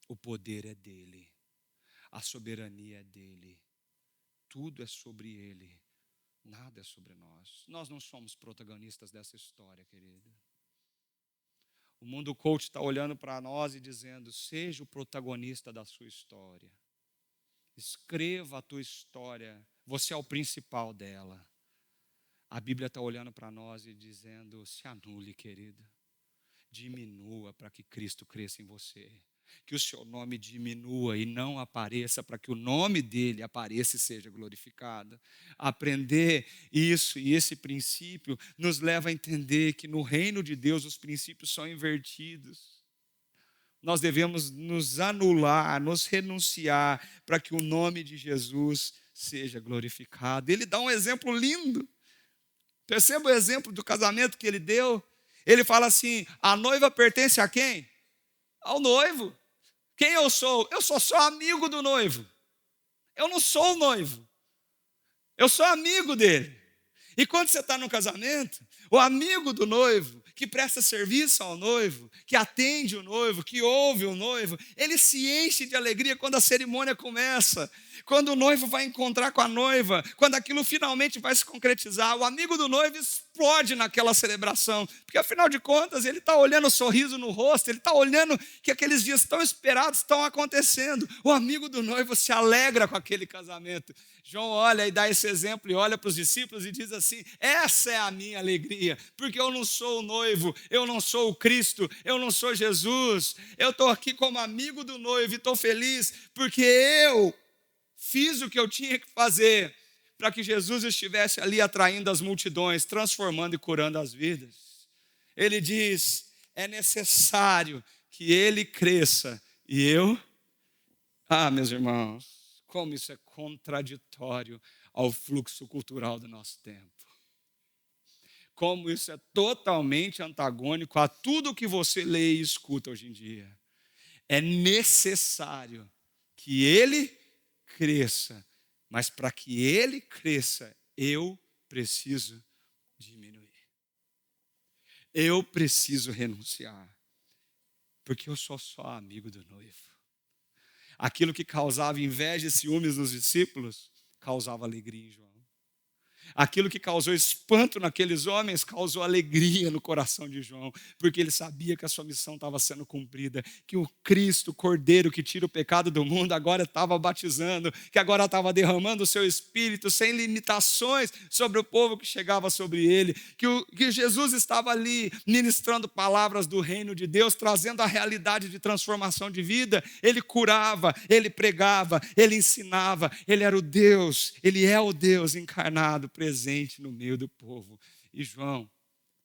Speaker 1: O poder é dele. A soberania é dele. Tudo é sobre ele. Nada é sobre nós. Nós não somos protagonistas dessa história, querido. O mundo coach está olhando para nós e dizendo: seja o protagonista da sua história. Escreva a tua história. Você é o principal dela. A Bíblia está olhando para nós e dizendo: se anule, querido. Diminua para que Cristo cresça em você. Que o seu nome diminua e não apareça, para que o nome dele apareça e seja glorificado. Aprender isso e esse princípio nos leva a entender que no reino de Deus os princípios são invertidos. Nós devemos nos anular, nos renunciar, para que o nome de Jesus seja glorificado. Ele dá um exemplo lindo. Perceba o exemplo do casamento que ele deu. Ele fala assim: a noiva pertence a quem? Ao noivo. Quem eu sou? Eu sou só amigo do noivo. Eu não sou o noivo. Eu sou amigo dele. E quando você está no casamento, o amigo do noivo, que presta serviço ao noivo, que atende o noivo, que ouve o noivo, ele se enche de alegria quando a cerimônia começa, quando o noivo vai encontrar com a noiva, quando aquilo finalmente vai se concretizar. O amigo do noivo explode naquela celebração, porque afinal de contas ele está olhando o sorriso no rosto, ele está olhando que aqueles dias tão esperados estão acontecendo. O amigo do noivo se alegra com aquele casamento. João olha e dá esse exemplo e olha para os discípulos e diz assim: essa é a minha alegria, porque eu não sou o noivo, eu não sou o Cristo, eu não sou Jesus, eu estou aqui como amigo do noivo e estou feliz porque eu fiz o que eu tinha que fazer para que Jesus estivesse ali atraindo as multidões, transformando e curando as vidas. Ele diz: é necessário que ele cresça e eu... meus irmãos, como isso é contraditório ao fluxo cultural do nosso tempo. Como isso é totalmente antagônico a tudo que você lê e escuta hoje em dia. É necessário que ele cresça, mas para que ele cresça, eu preciso diminuir. Eu preciso renunciar, porque eu sou só amigo do noivo. Aquilo que causava inveja e ciúmes nos discípulos, causava alegria em João. Aquilo que causou espanto naqueles homens, causou alegria no coração de João, porque ele sabia que a sua missão estava sendo cumprida, que o Cristo, o Cordeiro que tira o pecado do mundo, agora estava batizando, que agora estava derramando o seu Espírito sem limitações sobre o povo que chegava sobre ele, que Jesus estava ali ministrando palavras do reino de Deus, trazendo a realidade de transformação de vida. Ele curava, ele pregava, ele ensinava, ele era o Deus, ele é o Deus encarnado, presente no meio do povo. E João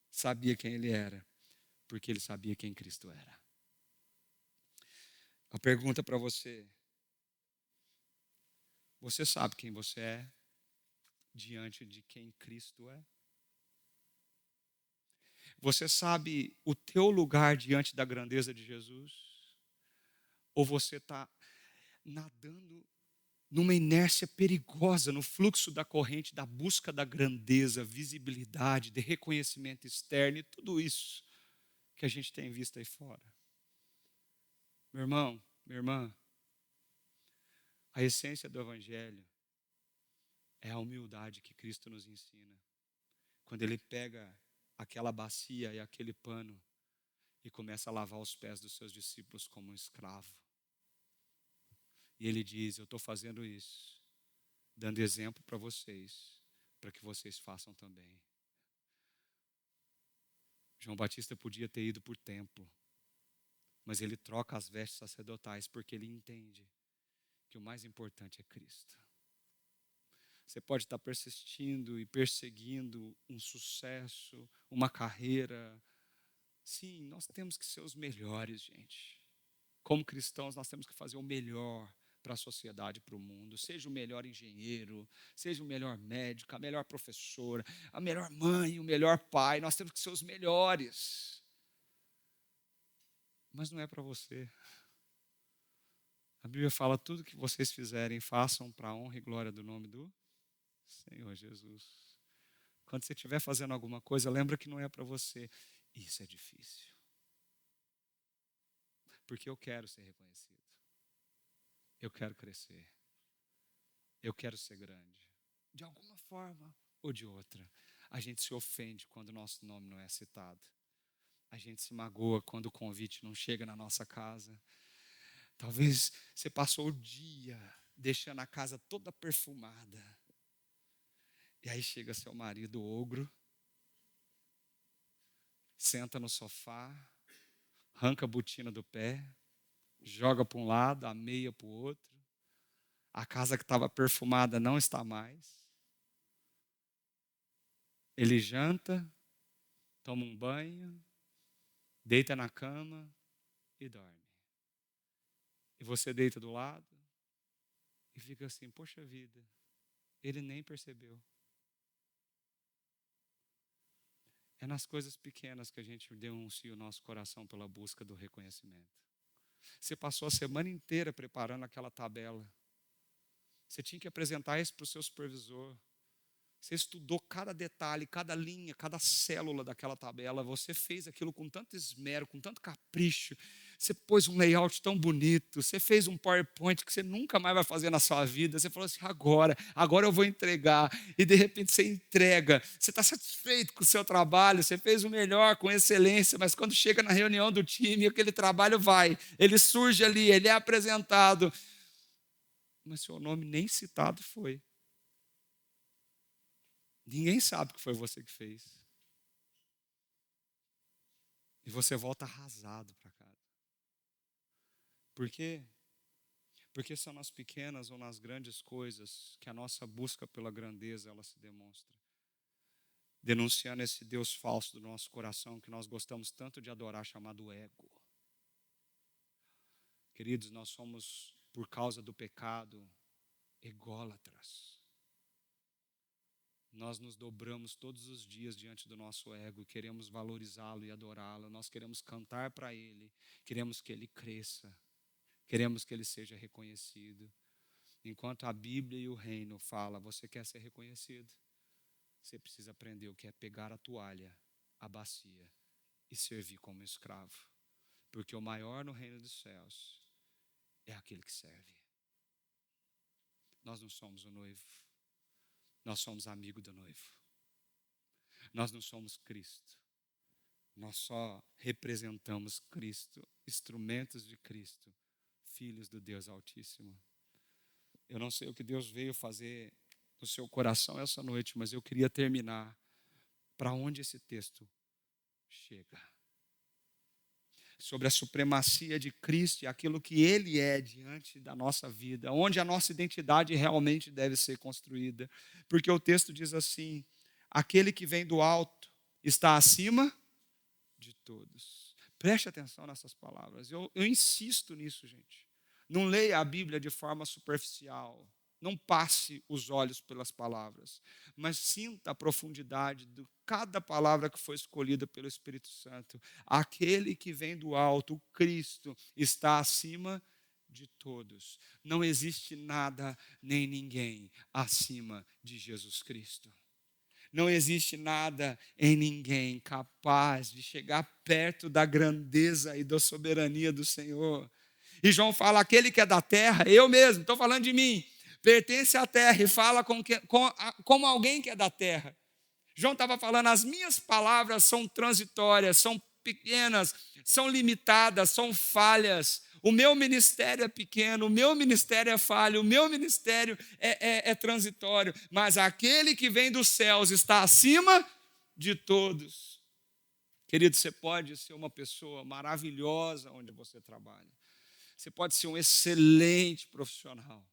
Speaker 1: sabia quem ele era, porque ele sabia quem Cristo era. A pergunta para você: você sabe quem você é diante de quem Cristo é? Você sabe o teu lugar diante da grandeza de Jesus? Ou você está nadando numa inércia perigosa, no fluxo da corrente da busca da grandeza, visibilidade, de reconhecimento externo e tudo isso que a gente tem visto aí fora? Meu irmão, minha irmã, a essência do Evangelho É a humildade que Cristo nos ensina. Quando ele pega aquela bacia e aquele pano e começa a lavar os pés dos seus discípulos como um escravo. E ele diz: eu estou fazendo isso, dando exemplo para vocês, para que vocês façam também. João Batista podia ter ido por templo, mas ele troca as vestes sacerdotais porque ele entende que o mais importante é Cristo. Você pode estar persistindo e perseguindo um sucesso, uma carreira. Sim, nós temos que ser os melhores, gente. Como cristãos, nós temos que fazer o melhor para a sociedade, para o mundo. Seja o melhor engenheiro, seja o melhor médico, a melhor professora, a melhor mãe, o melhor pai. Nós temos que ser os melhores. Mas não é para você. A Bíblia fala: tudo que vocês fizerem, façam para a honra e glória do nome do Senhor Jesus. Quando você estiver fazendo alguma coisa, lembra que não é para você. Isso é difícil. Porque eu quero ser reconhecido. Eu quero crescer. Eu quero ser grande. De alguma forma ou de outra. A gente se ofende quando o nosso nome não é citado. A gente se magoa quando o convite não chega na nossa casa. Talvez você passou o dia deixando a casa toda perfumada. E aí chega seu marido ogro, senta no sofá, arranca a botina do pé, joga para um lado, a meia para o outro. A casa que estava perfumada não está mais. Ele janta, toma um banho, deita na cama e dorme. E você deita do lado e fica assim: poxa vida, ele nem percebeu. É nas coisas pequenas que a gente denuncia o nosso coração pela busca do reconhecimento. Você passou a semana inteira preparando aquela tabela. Você tinha que apresentar isso para o seu supervisor. Você estudou cada detalhe, cada linha, cada célula daquela tabela. Você fez aquilo com tanto esmero, com tanto capricho. Você pôs um layout tão bonito. Você fez um PowerPoint que você nunca mais vai fazer na sua vida. Você falou assim: agora eu vou entregar. E de repente você entrega. Você está satisfeito com o seu trabalho. Você fez o melhor, com excelência. Mas quando chega na reunião do time, aquele trabalho ele surge ali, ele é apresentado. Mas seu nome nem citado foi. Ninguém sabe que foi você que fez. E você volta arrasado para casa. Por quê? Porque são nas pequenas ou nas grandes coisas que a nossa busca pela grandeza ela se demonstra. Denunciando esse Deus falso do nosso coração que nós gostamos tanto de adorar, chamado ego. Queridos, nós somos, por causa do pecado, ególatras. Nós nos dobramos todos os dias diante do nosso ego e queremos valorizá-lo e adorá-lo. Nós queremos cantar para ele, queremos que ele cresça, queremos que ele seja reconhecido. Enquanto a Bíblia e o reino falam: você quer ser reconhecido? Você precisa aprender o que é pegar a toalha, a bacia e servir como escravo. Porque o maior no reino dos céus é aquele que serve. Nós não somos o noivo. Nós somos amigo do noivo. Nós não somos Cristo. Nós só representamos Cristo, instrumentos de Cristo, filhos do Deus Altíssimo. Eu não sei o que Deus veio fazer no seu coração essa noite, mas eu queria terminar para onde esse texto chega. Sobre a supremacia de Cristo e aquilo que Ele é diante da nossa vida, onde a nossa identidade realmente deve ser construída. Porque o texto diz assim: aquele que vem do alto está acima de todos. Preste atenção nessas palavras. Eu insisto nisso, gente. Não leia a Bíblia de forma superficial. Não passe os olhos pelas palavras, mas sinta a profundidade de cada palavra que foi escolhida pelo Espírito Santo. Aquele que vem do alto, o Cristo, está acima de todos. Não existe nada nem ninguém acima de Jesus Cristo. Não existe nada em ninguém capaz de chegar perto da grandeza e da soberania do Senhor. E João fala: aquele que é da terra, eu mesmo, estou falando de mim, pertence à terra e fala como alguém que é da terra. João estava falando, as minhas palavras são transitórias, são pequenas, são limitadas, são falhas. O meu ministério é pequeno, o meu ministério é falho, o meu ministério é transitório, mas aquele que vem dos céus está acima de todos. Querido, você pode ser uma pessoa maravilhosa onde você trabalha. Você pode ser um excelente profissional,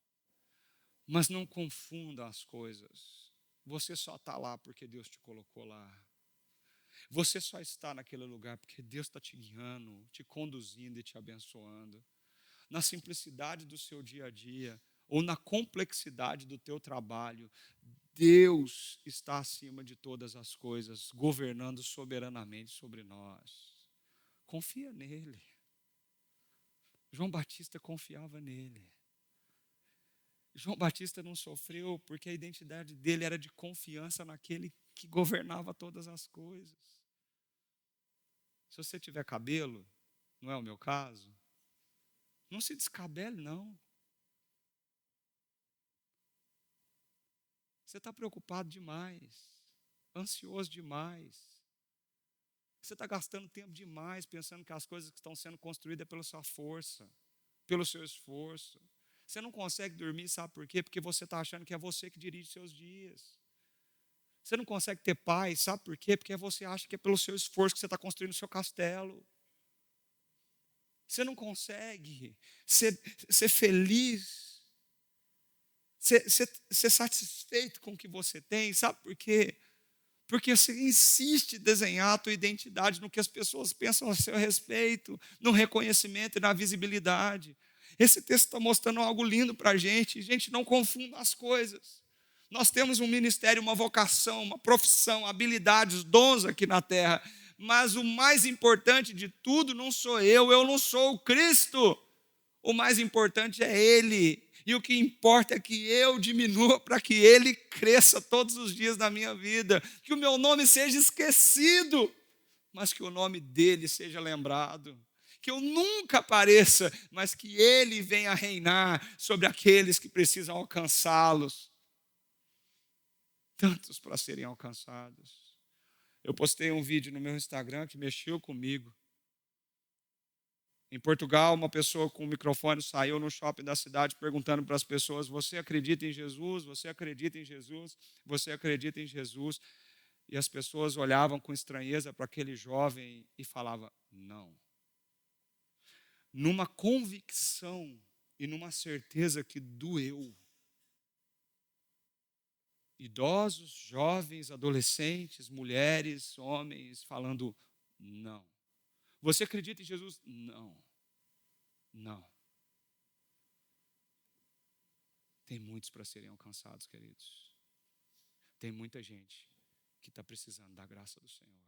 Speaker 1: mas não confunda as coisas. Você só está lá porque Deus te colocou lá. Você só está naquele lugar porque Deus está te guiando, te conduzindo e te abençoando. Na simplicidade do seu dia a dia, ou na complexidade do teu trabalho, Deus está acima de todas as coisas, governando soberanamente sobre nós. Confia nele. João Batista confiava nele. João Batista não sofreu porque a identidade dele era de confiança naquele que governava todas as coisas. Se você tiver cabelo, não é o meu caso, não se descabele, não. Você está preocupado demais, ansioso demais. Você está gastando tempo demais pensando que as coisas que estão sendo construídas é pela sua força, pelo seu esforço. Você não consegue dormir, sabe por quê? Porque você está achando que é você que dirige seus dias. Você não consegue ter paz, sabe por quê? Porque você acha que é pelo seu esforço que você está construindo o seu castelo. Você não consegue ser feliz, ser satisfeito com o que você tem, sabe por quê? Porque você insiste em desenhar a tua identidade no que as pessoas pensam a seu respeito, no reconhecimento e na visibilidade. Esse texto está mostrando algo lindo para a gente. Gente, não confunda as coisas. Nós temos um ministério, uma vocação, uma profissão, habilidades, dons aqui na terra. Mas o mais importante de tudo não sou eu não sou o Cristo. O mais importante é Ele. E o que importa é que eu diminua para que Ele cresça todos os dias da minha vida. Que o meu nome seja esquecido, mas que o nome dEle seja lembrado. Que eu nunca apareça, mas que Ele venha reinar sobre aqueles que precisam alcançá-los. Tantos para serem alcançados. Eu postei um vídeo no meu Instagram que mexeu comigo. Em Portugal, uma pessoa com um microfone saiu no shopping da cidade perguntando para as pessoas: você acredita em Jesus? Você acredita em Jesus? Você acredita em Jesus? E as pessoas olhavam com estranheza para aquele jovem e falavam: não. Numa convicção e numa certeza que doeu. Idosos, jovens, adolescentes, mulheres, homens, falando: não. Você acredita em Jesus? Não. Não. Tem muitos para serem alcançados, queridos. Tem muita gente que está precisando da graça do Senhor.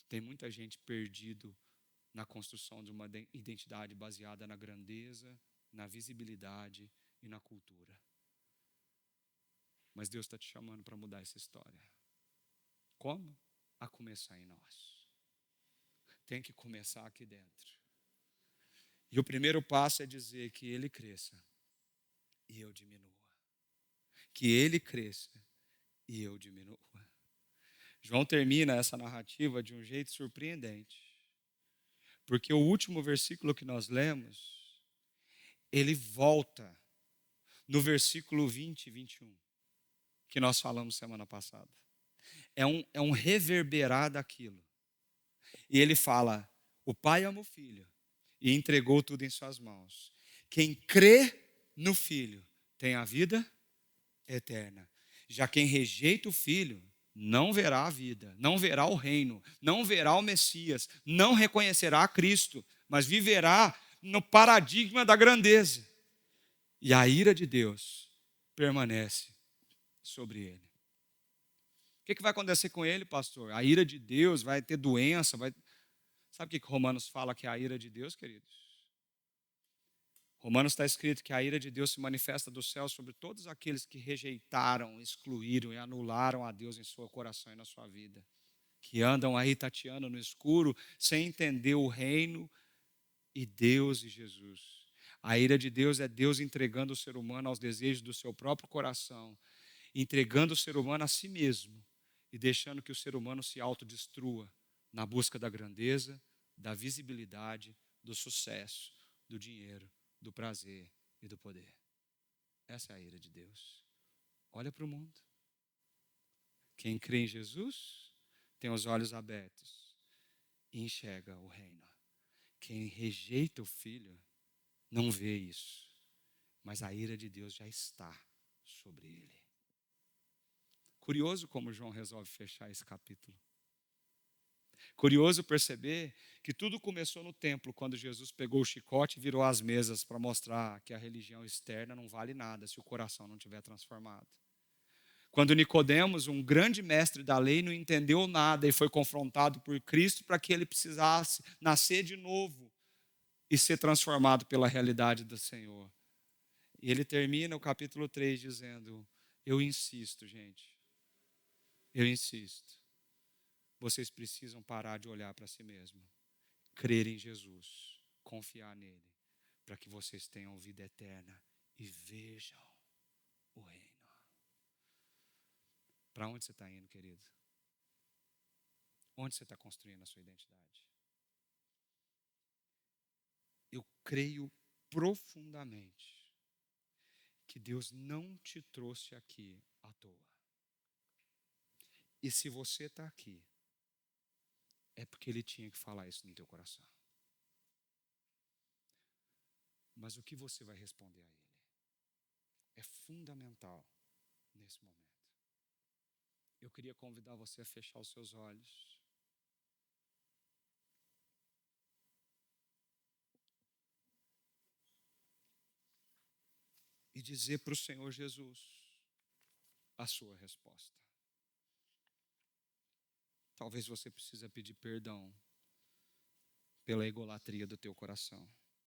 Speaker 1: Tem muita gente perdido na construção de uma identidade baseada na grandeza, na visibilidade e na cultura. Mas Deus está te chamando para mudar essa história. Como? A começar em nós. Tem que começar aqui dentro. E o primeiro passo é dizer que Ele cresça e eu diminua. Que Ele cresça e eu diminua. João termina essa narrativa de um jeito surpreendente. Porque o último versículo que nós lemos, ele volta no versículo 20 e 21, que nós falamos semana passada. É um reverberar daquilo. E ele fala: o Pai ama o Filho e entregou tudo em suas mãos. Quem crê no Filho tem a vida eterna. Já quem rejeita o Filho não verá a vida, não verá o reino, não verá o Messias, não reconhecerá a Cristo, mas viverá no paradigma da grandeza. E a ira de Deus permanece sobre ele. O que vai acontecer com ele, pastor? A ira de Deus vai ter doença, vai... Sabe o que Romanos fala que é a ira de Deus, queridos? Romanos está escrito que a ira de Deus se manifesta do céu sobre todos aqueles que rejeitaram, excluíram e anularam a Deus em seu coração e na sua vida. Que andam aí tateando no escuro, sem entender o reino e Deus e Jesus. A ira de Deus é Deus entregando o ser humano aos desejos do seu próprio coração, entregando o ser humano a si mesmo e deixando que o ser humano se autodestrua na busca da grandeza, da visibilidade, do sucesso, do dinheiro, do prazer e do poder. Essa é a ira de Deus. Olha para o mundo. Quem crê em Jesus tem os olhos abertos e enxerga o reino. Quem rejeita o Filho não vê isso, mas a ira de Deus já está sobre ele. Curioso como João resolve fechar esse capítulo. Curioso perceber que tudo começou no templo, quando Jesus pegou o chicote e virou as mesas para mostrar que a religião externa não vale nada se o coração não estiver transformado. Quando Nicodemos, um grande mestre da lei, não entendeu nada e foi confrontado por Cristo para que ele precisasse nascer de novo e ser transformado pela realidade do Senhor. E ele termina o capítulo 3 dizendo: eu insisto, gente, eu insisto. Vocês precisam parar de olhar para si mesmo, crer em Jesus, confiar nele, para que vocês tenham vida eterna e vejam o reino. Para onde você está indo, querido? Onde você está construindo a sua identidade? Eu creio profundamente que Deus não te trouxe aqui à toa. E se você está aqui, é porque Ele tinha que falar isso no teu coração. Mas o que você vai responder a Ele é fundamental nesse momento. Eu queria convidar você a fechar os seus olhos. E dizer para o Senhor Jesus a sua resposta. Talvez você precise pedir perdão pela egolatria do teu coração.